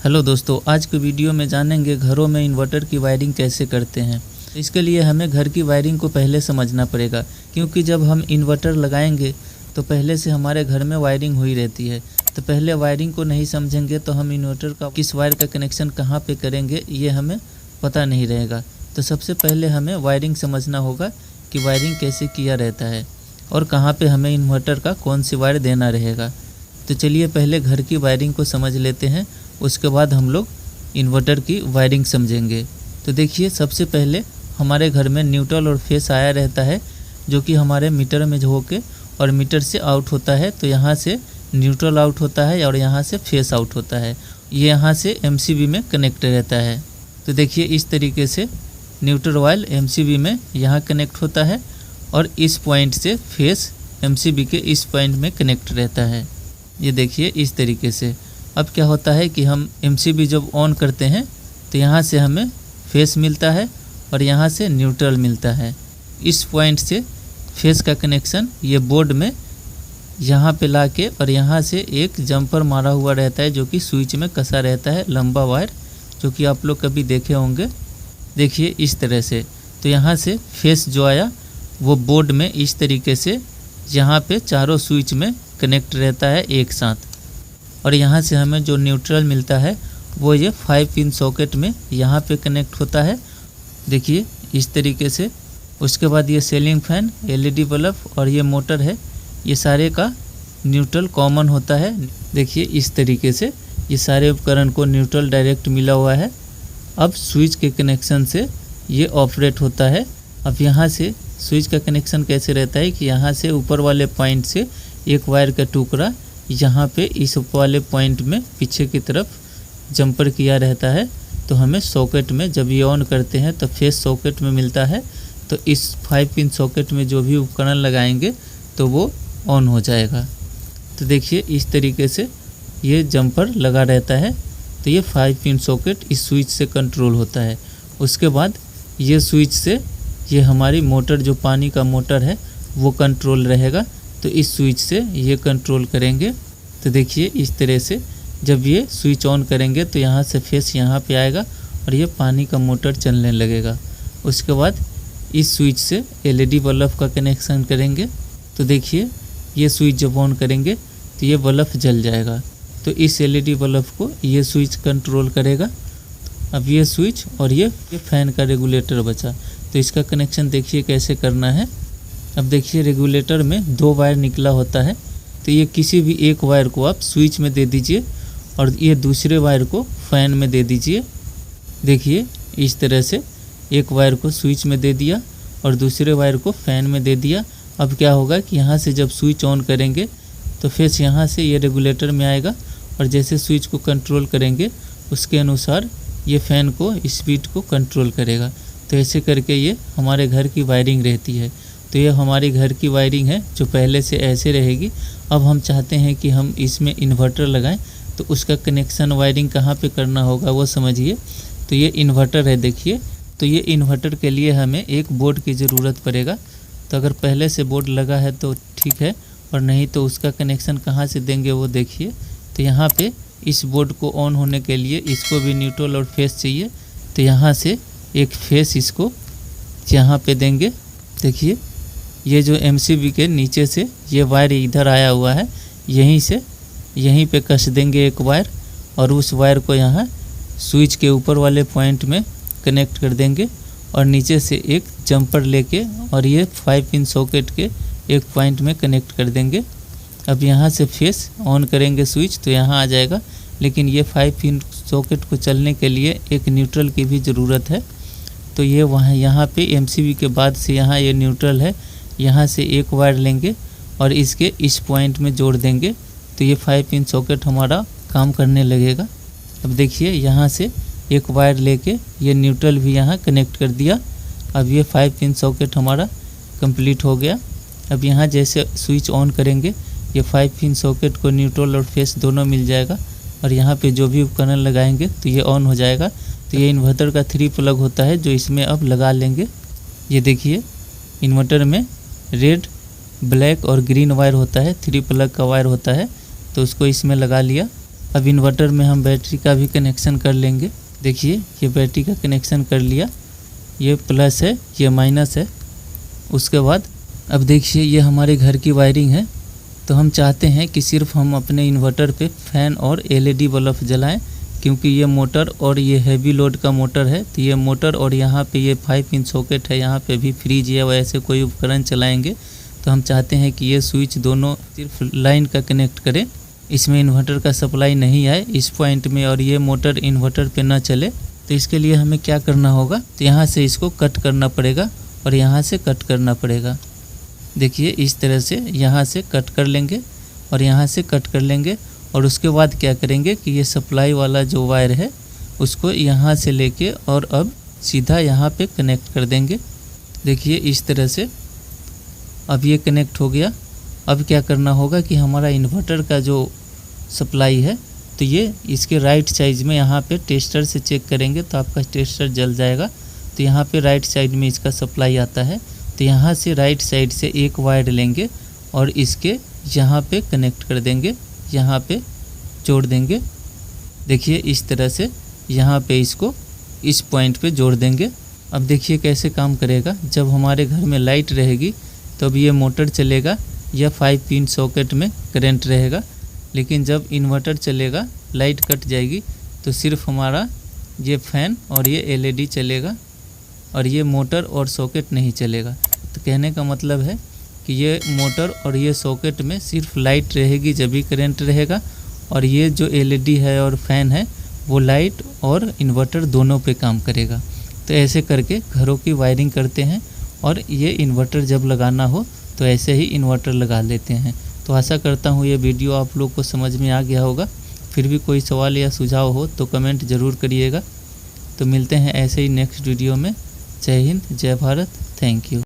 Hello दोस्तों, आज के वीडियो में जानेंगे घरों में इन्वर्टर की वायरिंग कैसे करते हैं। इसके लिए हमें घर की वायरिंग को पहले समझना पड़ेगा, क्योंकि जब हम इन्वर्टर लगाएंगे तो पहले से हमारे घर में वायरिंग हुई रहती है। तो पहले वायरिंग को नहीं समझेंगे तो हम इन्वर्टर का किस वायर का कनेक्शन कहाँ पे करेंगे ये हमें पता नहीं रहेगा। तो सबसे पहले हमें वायरिंग समझना होगा कि वायरिंग कैसे किया रहता है और कहाँ पे हमें इन्वर्टर का कौन सी वायर देना रहेगा। तो चलिए पहले घर की वायरिंग को समझ लेते हैं, उसके बाद हम लोग इन्वर्टर की वायरिंग समझेंगे। तो देखिए, सबसे पहले हमारे घर में न्यूट्रल और फेस आया रहता है, जो कि हमारे मीटर में होके और मीटर से आउट होता है। तो यहाँ से न्यूट्रल आउट होता है और यहाँ से फेस आउट होता है। ये यहाँ से एमसीबी में कनेक्ट रहता है। तो देखिए, इस तरीके से न्यूट्रल वायर एमसीबी में यहाँ कनेक्ट होता है और इस पॉइंट से फेस एमसीबी के इस पॉइंट में कनेक्ट रहता है। ये देखिए इस तरीके से। अब क्या होता है कि हम एमसीबी जब ऑन करते हैं तो यहाँ से हमें फेस मिलता है और यहाँ से न्यूट्रल मिलता है। इस पॉइंट से फेस का कनेक्शन ये बोर्ड में यहाँ पे लाके और यहाँ से एक जंपर मारा हुआ रहता है, जो कि स्विच में कसा रहता है, लंबा वायर, जो कि आप लोग कभी देखे होंगे। देखिए इस तरह से। तो यहाँ से फेस जो आया वो बोर्ड में इस तरीके से यहाँ पे चारों स्विच में कनेक्ट रहता है एक साथ, और यहाँ से हमें जो न्यूट्रल मिलता है वो ये 5 पिन सॉकेट में यहाँ पे कनेक्ट होता है। देखिए इस तरीके से। उसके बाद ये सीलिंग फैन, एलईडी बल्ब और ये मोटर है, ये सारे का न्यूट्रल कॉमन होता है। देखिए इस तरीके से ये सारे उपकरण को न्यूट्रल डायरेक्ट मिला हुआ है। अब स्विच के कनेक्शन से ये ऑपरेट होता है। अब यहाँ से स्विच का कनेक्शन कैसे रहता है कि यहाँ से ऊपर वाले पॉइंट से एक वायर का टुकड़ा यहाँ पे इस वाले पॉइंट में पीछे की तरफ जंपर किया रहता है। तो हमें सॉकेट में जब ये ऑन करते हैं तो फेस सॉकेट में मिलता है। तो इस 5 पिन सॉकेट में जो भी उपकरण लगाएंगे तो वो ऑन हो जाएगा। तो देखिए इस तरीके से ये जंपर लगा रहता है। तो ये 5 पिन सॉकेट इस स्विच से कंट्रोल होता है। उसके बाद ये स्विच से ये हमारी मोटर, जो पानी का मोटर है, वो कंट्रोल रहेगा। तो इस स्विच से ये कंट्रोल करेंगे। तो देखिए इस तरह से जब ये स्विच ऑन करेंगे तो यहाँ से फेस यहाँ पे आएगा और ये पानी का मोटर चलने लगेगा। उसके बाद इस स्विच से एलईडी बल्ब का कनेक्शन करेंगे। तो देखिए ये स्विच जब ऑन करेंगे तो ये बल्ब जल जाएगा। तो इस एलईडी बल्ब को ये स्विच कंट्रोल करेगा। अब ये स्विच और ये फैन का रेगुलेटर बचा। तो इसका कनेक्शन देखिए कैसे करना है। अब देखिए रेगुलेटर में 2 वायर निकला होता है। तो ये किसी भी एक वायर को आप स्विच में दे दीजिए और ये दूसरे वायर को फैन में दे दीजिए। देखिए इस तरह से एक वायर को स्विच में दे दिया और दूसरे वायर को फैन में दे दिया। अब क्या होगा कि यहाँ से जब स्विच ऑन करेंगे तो फेस यहाँ से ये रेगुलेटर में आएगा और जैसे स्विच को कंट्रोल करेंगे उसके अनुसार ये फैन को स्पीड को कंट्रोल करेगा। तो ऐसे करके ये हमारे घर की वायरिंग रहती है। तो ये हमारी घर की वायरिंग है जो पहले से ऐसे रहेगी। अब हम चाहते हैं कि हम इसमें इन्वर्टर लगाएं, तो उसका कनेक्शन वायरिंग कहाँ पे करना होगा वो समझिए। तो ये इन्वर्टर है, देखिए। तो ये इन्वर्टर के लिए हमें एक बोर्ड की ज़रूरत पड़ेगा। तो अगर पहले से बोर्ड लगा है तो ठीक है, और नहीं तो उसका कनेक्शन कहाँ से देंगे वो देखिए। तो यहाँ पे इस बोर्ड को ऑन होने के लिए इसको भी न्यूट्रल और फेस चाहिए। तो यहाँ से एक फेस इसको यहाँ पे देंगे। देखिए ये जो एमसीबी के नीचे से ये वायर इधर आया हुआ है, यहीं से यहीं पे कस देंगे एक वायर और उस वायर को यहाँ स्विच के ऊपर वाले पॉइंट में कनेक्ट कर देंगे और नीचे से एक जंपर लेके और ये 5 पिन सॉकेट के एक पॉइंट में कनेक्ट कर देंगे। अब यहाँ से फेस ऑन करेंगे स्विच तो यहाँ आ जाएगा, लेकिन ये 5 पिन सॉकेट को चलने के लिए एक न्यूट्रल की भी ज़रूरत है। तो ये वहाँ यहाँ पे एमसीबी के बाद से यहाँ ये न्यूट्रल है, यहाँ से एक वायर लेंगे और इसके इस पॉइंट में जोड़ देंगे। तो ये 5 पिन सॉकेट हमारा काम करने लगेगा। अब देखिए यहाँ से एक वायर लेके ये न्यूट्रल भी यहाँ कनेक्ट कर दिया। अब ये 5 पिन सॉकेट हमारा कंप्लीट हो गया। अब यहाँ जैसे स्विच ऑन करेंगे ये 5 पिन सॉकेट को न्यूट्रल और फेस दोनों मिल जाएगा और यहाँ पे जो भी उपकरण लगाएंगे तो ये ऑन हो जाएगा। तो ये इन्वर्टर का 3 प्लग होता है जो इसमें अब लगा लेंगे। ये देखिए इन्वर्टर में रेड, ब्लैक और ग्रीन वायर होता है, 3 प्लग का वायर होता है। तो उसको इसमें लगा लिया। अब इन्वर्टर में हम बैटरी का भी कनेक्शन कर लेंगे। देखिए ये बैटरी का कनेक्शन कर लिया, ये प्लस है ये माइनस है। उसके बाद अब देखिए ये हमारे घर की वायरिंग है। तो हम चाहते हैं कि सिर्फ हम अपने इन्वर्टर पे फैन और एलईडी बल्ब जलाएं, क्योंकि ये मोटर और ये हैवी लोड का मोटर है। तो ये मोटर और यहाँ पे ये 5 पिन सॉकेट है, यहाँ पे भी फ्रिज या वैसे कोई उपकरण चलाएंगे तो हम चाहते हैं कि ये स्विच दोनों सिर्फ लाइन का कनेक्ट करें, इसमें इन्वर्टर का सप्लाई नहीं आए इस पॉइंट में, और ये मोटर इन्वर्टर पे ना चले। तो इसके लिए हमें क्या करना होगा, तो यहाँ से इसको कट करना पड़ेगा और यहाँ से कट करना पड़ेगा। देखिए इस तरह से यहाँ से कट कर लेंगे और यहाँ से कट कर लेंगे, और उसके बाद क्या करेंगे कि ये सप्लाई वाला जो वायर है उसको यहाँ से लेके और अब सीधा यहाँ पे कनेक्ट कर देंगे। देखिए इस तरह से अब ये कनेक्ट हो गया। अब क्या करना होगा कि हमारा इन्वर्टर का जो सप्लाई है तो ये इसके राइट साइड में यहाँ पे टेस्टर से चेक करेंगे तो आपका टेस्टर जल जाएगा। तो यहाँ पे राइट साइड में इसका सप्लाई आता है, तो यहाँ से राइट साइड से एक वायर लेंगे और इसके यहाँ पे कनेक्ट कर देंगे, यहाँ पे जोड़ देंगे। देखिए इस तरह से यहाँ पे इसको इस पॉइंट पे जोड़ देंगे। अब देखिए कैसे काम करेगा। जब हमारे घर में लाइट रहेगी तब ये मोटर चलेगा या 5 पिन सॉकेट में करंट रहेगा, लेकिन जब इन्वर्टर चलेगा लाइट कट जाएगी तो सिर्फ हमारा ये फैन और ये एलईडी चलेगा और ये मोटर और सॉकेट नहीं चलेगा। तो कहने का मतलब है कि ये मोटर और ये सॉकेट में सिर्फ लाइट रहेगी जब भी करंट रहेगा, और ये जो एलईडी है और फैन है वो लाइट और इन्वर्टर दोनों पे काम करेगा। तो ऐसे करके घरों की वायरिंग करते हैं, और ये इन्वर्टर जब लगाना हो तो ऐसे ही इन्वर्टर लगा लेते हैं। तो आशा करता हूँ ये वीडियो आप लोग को समझ में आ गया होगा। फिर भी कोई सवाल या सुझाव हो तो कमेंट ज़रूर करिएगा। तो मिलते हैं ऐसे ही नेक्स्ट वीडियो में। जय हिंद, जय भारत, थैंक यू।